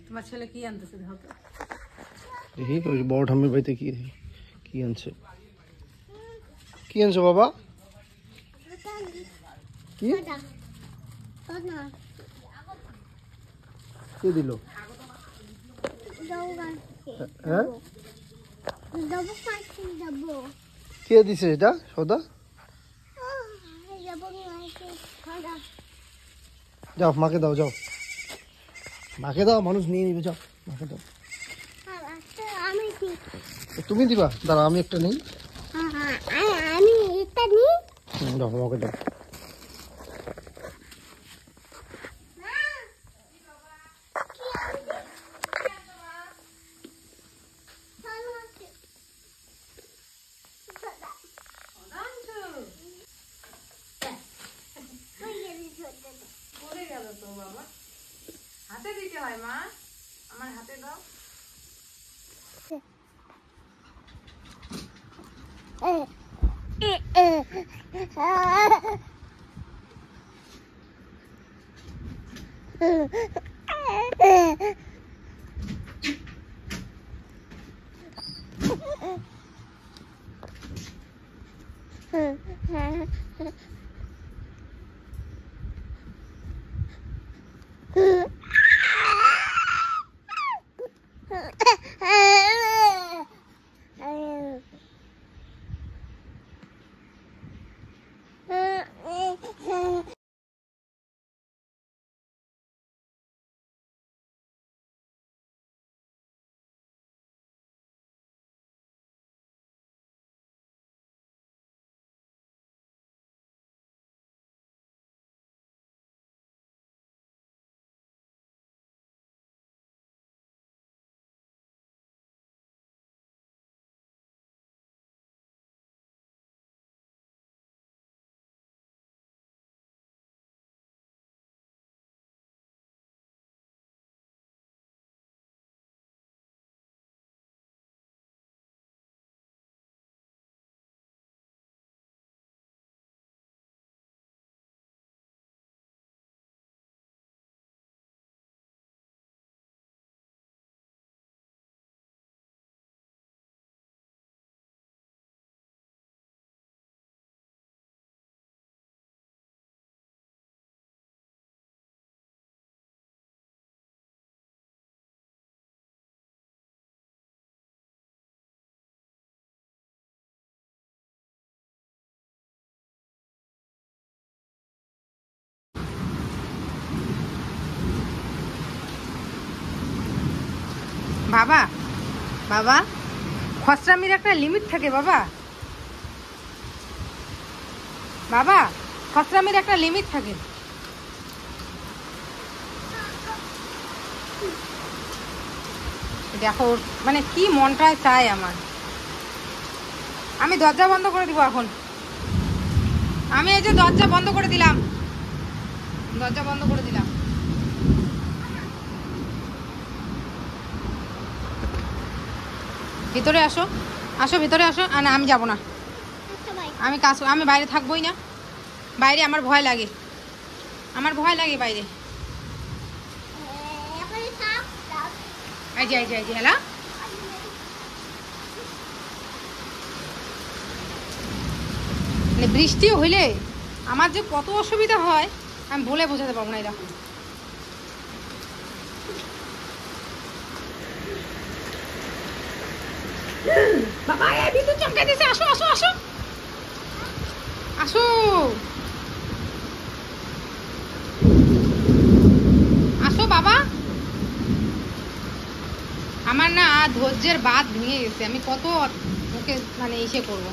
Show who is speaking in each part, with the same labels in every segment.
Speaker 1: তোমার ছেলে কি আনতেছে দেখো তো।
Speaker 2: দেখি ওই বড় ঠাম্মির বাড়িতে কি আনছে। কি আনছো বাবা? কি কে দিল? হ্যাঁ কে দিছে এটা সদা? যাও মাকে দাও, যাও মাকে দাও, মানুষ নিয়ে নিবে, যাও মাকে দাও। তুমি দিবা? দাঁড়া আমি একটা নেই। দাও আমাকে দাও।
Speaker 1: হাতে দিতে হয় মা, আমার হাতে দাও। বাবা বাবা, খসরামির একটা লিমিট থাকে বাবা। বাবা খসরামির একটা লিমিট থাকে। দেখো মানে কি মনটায় চায় আমার। আমি দরজা বন্ধ করে দিব এখন। আমি এই যে দরজা বন্ধ করে দিলাম, দরজা বন্ধ করে দিলাম। ভিতরে আসো, আসো ভিতরে আসো। না আমি যাব না, আমি বাইরে থাকবোই না। বাইরে আমার ভয় লাগে, আমার ভয় লাগে বাইরে। হ্যালো, বৃষ্টি হইলে আমার যে কত অসুবিধা হয় আমি বলে বোঝাতে পারবো না। এরকম বাবা বিদ্যুৎ চমকে দিয়েছে। আসো আসো আসো আসো আসো বাবা। আমার না ধৈর্যের বাঁধ ভেঙে গেছে। আমি কত ওকে মানে ইসে করবো।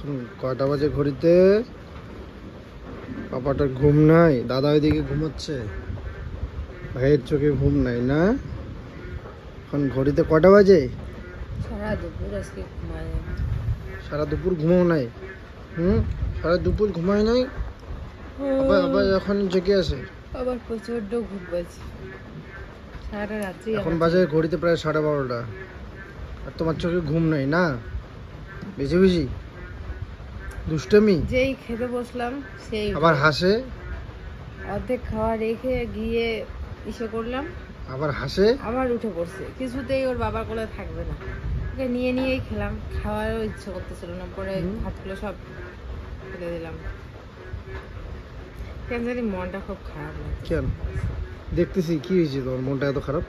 Speaker 2: এখন কয়টা বাজে ঘড়িতে? পাপাটার ঘুম নাই, দাদা ওইদিকে ঘুমাচ্ছে, ভাইয়ের চোখে ঘুম নাই না। এখন ঘড়িতে কয়টা বাজে? সারা দুপুর ঘুমাও নাই? সারা দুপুর ঘুমায় নাই, আবার এখন জেগে আছে।
Speaker 1: আবার প্রচন্ড ঘুম পাচ্ছে সারা রাত্রি।
Speaker 2: এখন বাজে ঘড়িতে প্রায় 12:30, আর তোমার চোখে ঘুম নাই না? বেশি বেশি দুষ্টমি।
Speaker 1: যেই খেতে বসলাম সেই
Speaker 2: আবার হাসে,
Speaker 1: অর্ধেক খাওয়া রেখে গিয়ে ইসে করলাম,
Speaker 2: আবার হাসে,
Speaker 1: আবার উঠে পড়ছে। কিছুতেই ওর বাবার কোলে থাকবে না, ওকে নিয়ে নিয়েই খেলাম। খাওয়ারও ইচ্ছে করতেছিল না, পরে ভাতগুলো সব ফেলে দিলাম। কেন জানি মনটা খুব খারাপ লাগছে।
Speaker 2: কেন? দেখতেছি কি হয়েছে তোমার মনটা এত খারাপ?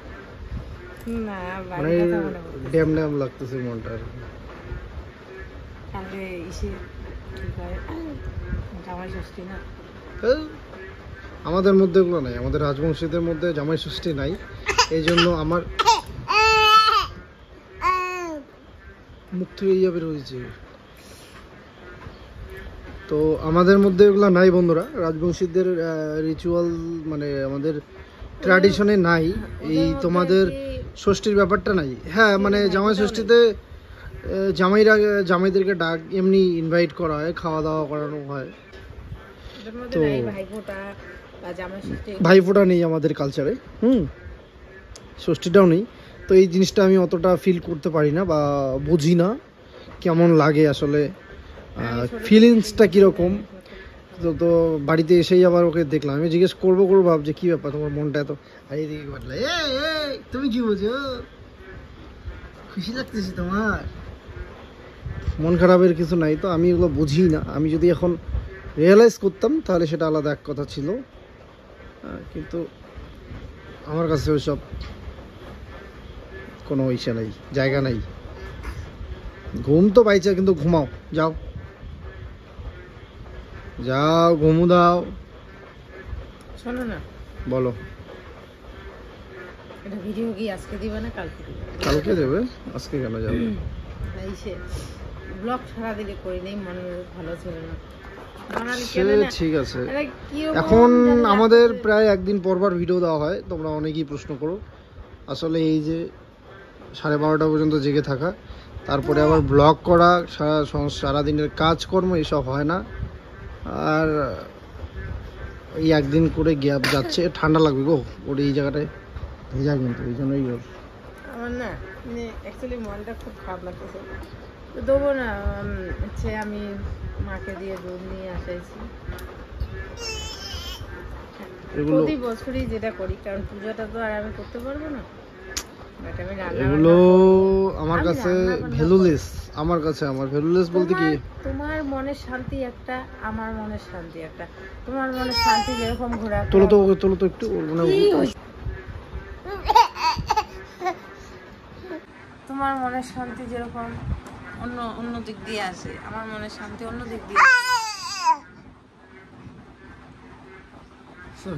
Speaker 1: না
Speaker 2: মানে ড্যাম ড্যাম লাগতেছে মনটা।
Speaker 1: কালকে ইসে কি করে জামাই ষষ্ঠী না?
Speaker 2: আমাদের মধ্যে এগুলো নাই, আমাদের রাজবংশীদের মধ্যে জামাই ষষ্ঠী নাই। এই জন্য আমার মুখ থেকে ইয়া বের হয়েছে। তো আমাদের মধ্যে এগুলো নাই বন্ধুরা, রাজবংশীদের রিচুয়াল মানে আমাদের ট্র্যাডিশনে নাই। এই তোমাদের ষষ্ঠীর ব্যাপারটা নাই। হ্যাঁ মানে জামাই ষষ্ঠীতে জামাইদেরকে ডাক এমনি ইনভাইট করা হয়, খাওয়া দাওয়া করানো হয়। তো ভাইফোঁটা নেই আমাদের কালচারে, ষষ্ঠীটাও নেই। তো এই জিনিসটা আমি অতটা ফিল করতে পারি না বা বুঝি না কেমন লাগে আসলে, ফিলিংসটা কীরকম। তো বাড়িতে এসেই আবার ওকে দেখলাম, আমি জিজ্ঞেস করবো ভাবছি কী ব্যাপার তোমার মনটা এত। আর এইদিকে বললে তুমি কি বোঝো, খুশি লাগতেছে তোমার, মন খারাপের কিছু নাই। তো আমি এগুলো বুঝি না। আমি যদি এখন রিয়েলাইজ করতাম তাহলে সেটা আলাদা এক কথা ছিল, কিন্তু আমার কাছে ওইসব কোনো ইচ্ছা নাই, জায়গা নাই। ঘুম তো পাইছে, কিন্তু ঘুমাও, যাও যাও ঘুমু দাও।
Speaker 1: শোনো না,
Speaker 2: বলো।
Speaker 1: এটা ভিডিও কি আজকে দিবা না কালকে দিবা?
Speaker 2: কালকে দেবে, আজকে কেন যাবে?
Speaker 1: ব্লগ সারা দিলে করি নেই, মনে ভালো ছিল না।
Speaker 2: ঠিক আছে, এখন আমাদের প্রায় একদিন পরবার ভিডিও দেওয়া হয়, তোমরা অনেকেই প্রশ্ন করো। আসলে এই যে 12:30 পর্যন্ত জেগে থাকা, তারপরে আবার ব্লগ করা, সারাদিনের কাজকর্ম এসব হয় না। আর এই একদিন করে গ্যাপ যাচ্ছে। ঠান্ডা লাগবে গো ওর এই জায়গাটায় ভেজা, কিন্তু এই জন্যই
Speaker 1: আমার না অ্যাকচুয়ালি মনটা খুব খারাপ লাগতেছে। তো দেবো না হচ্ছে, আমি মাকে দিয়ে দুধ নিয়ে আসাইছি প্রতি বছরই যেটা করি, কারণ পুজোটা তো আর আমি করতে পারবো না।
Speaker 2: এগুলো আমার কাছে ভ্যালুলেস। আমার কাছে আমার ভ্যালুলেস বলতে কি,
Speaker 1: তোমার মনের শান্তি একটা, আমার মনের শান্তি একটা। তোমার মনের শান্তি যেরকম ঘোরা,
Speaker 2: তোলো তো একটু
Speaker 1: তোমার মনের শান্তি যেরকম অন্য দিক দিয়ে আছে, আমার মনের শান্তি অন্য দিক দিয়ে।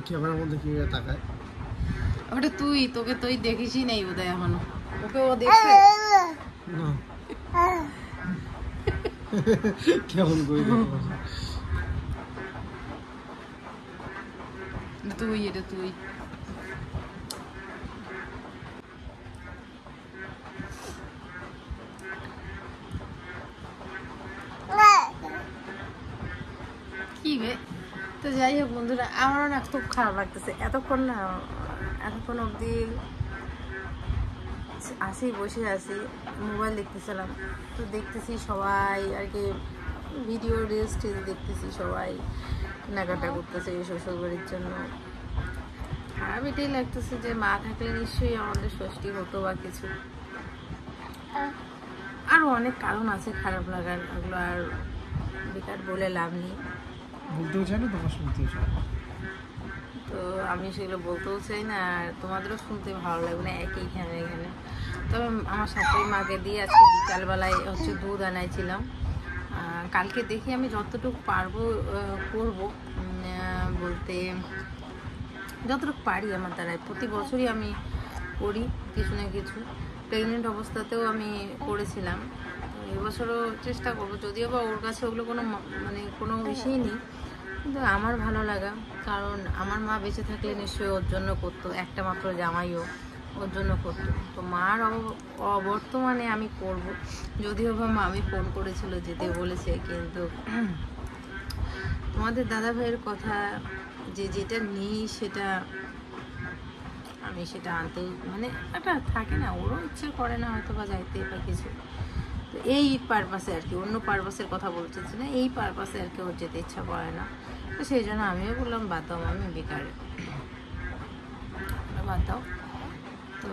Speaker 2: ক্যামেরার মধ্যে কি তাকায়?
Speaker 1: ওটা তোকে তুই দেখিসই নাই বোধহয় এখনো। ওকে ও দেখছে
Speaker 2: না কেমন করে
Speaker 1: তুই কি বে। তো যাই হোক বন্ধুরা, আমারও না খুব খারাপ লাগতেছে। এতক্ষণ অবধি বসে আছি, মোবাইল দেখতেছিলাম। তো দেখতেছি সবাই আর কি ভিডিও রিলস দেখতেছি, সবাই কেনাকাটা করতেছে এই শ্বশুরবাড়ির জন্য। খারাপ এটাই লাগতেছে যে মা থাকলে নিশ্চয়ই আমাদের ষষ্ঠী হতো বা কিছু। আরও অনেক কারণ আছে খারাপ লাগার, ওগুলো আর বেকার বলে লাভ নেই।
Speaker 2: বলতেও চাই না, তোমার শুনতেও চাই না।
Speaker 1: তো আমি সেগুলো বলতেও চাই না, আর তোমাদেরও শুনতে ভালো লাগবে না একই এখানে। তবে আমার শাশুড়ি মাকে দিয়ে আজকে বিকালবেলায় হচ্ছে দুধ আনাইছিলাম। কালকে দেখি আমি যতটুকু পারবো করবো, বলতে যতটুকু পারি আমার দ্বারাই। প্রতি বছরই আমি করি কিছু না কিছু। প্রেগনেন্ট অবস্থাতেও আমি করেছিলাম, এবছরও চেষ্টা করবো, যদিও বা ওর কাছে ওগুলো কোনো মানে কোনো বিষয়ই নেই, কিন্তু আমার ভালো লাগা, কারণ আমার মা বেঁচে থাকলে নিশ্চয়ই ওর জন্য করতো, একটা মাত্র জামাইও ওর জন্য করতো। তো মার অবর্তমানে আমি করব, যদিও বা মা আমি ফোন করেছিল যেতে বলেছে, কিন্তু তোমাদের দাদা ভাইয়ের কথা যে যেটা নেই সেটা আমি সেটা আনতে মানে একটা থাকে না, ওরও ইচ্ছে করে না হয়তো বা যাইতে বা কিছু, তো এই পারপাসে আর কি, অন্য পারপাসের কথা বলতেছি না, এই পারপাসে আর কি ওর যেতে ইচ্ছা করে না। তো সেই জন্য আমিও বললাম বাদ দাও, আমি বেকার, বাদ দাও। তো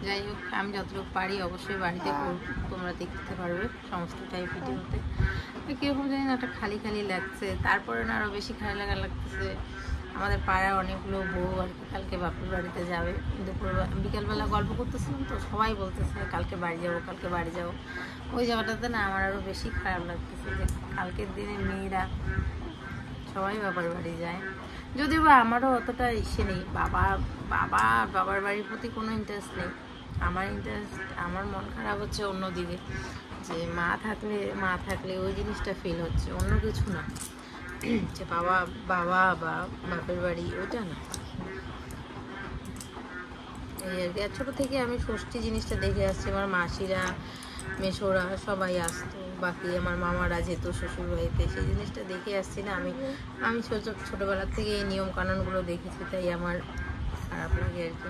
Speaker 1: যাই হোক, আমি যতটুকু পারি অবশ্যই বাড়িতে করব, তোমরা দেখতে পারবে সমস্তটাই ভিডিওতে। কীরকম জানি না একটা খালি খালি লাগছে, তারপরে না আরও বেশি খালি লাগতেছে। আমাদের পাড়ার অনেকগুলো বউ আর কি কালকে বাপের বাড়িতে যাবে, দুপুর বিকালবেলা গল্প করতেছিলাম, তো সবাই বলতেছে কালকে বাড়ি যাবো, কালকে বাড়ি যাবো। ওই জায়গাটাতে না আমার আরও বেশি খারাপ লাগতেছে যে কালকের দিনে মেয়েরা সবাই বাবার বাড়ি যায়, যদিও বা আমারও অতটা ইচ্ছে নেই, বাবার বাড়ির প্রতি কোনো ইন্টারেস্ট নেই। আমার ইন্টারেস্ট, আমার মন খারাপ হচ্ছে অন্যদিকে, যে মা থাকলে ওই জিনিসটা ফিল হচ্ছে, অন্য কিছু না, যে বাবা বা বাপের বাড়ি ওটা না, এই আর কি। আর ছোটো থেকে আমি ষষ্ঠী জিনিসটা দেখে আসছি, আমার মাসিরা মেশোরা সবাই আসতো, বাকি আমার মামারা যেত শ্বশুর বাড়িতে, সেই জিনিসটা দেখে আসছি না আমি ছোটোবেলার থেকে এই নিয়ম কানুনগুলো দেখেছি, তাই আমার খারাপ লাগে আর কি।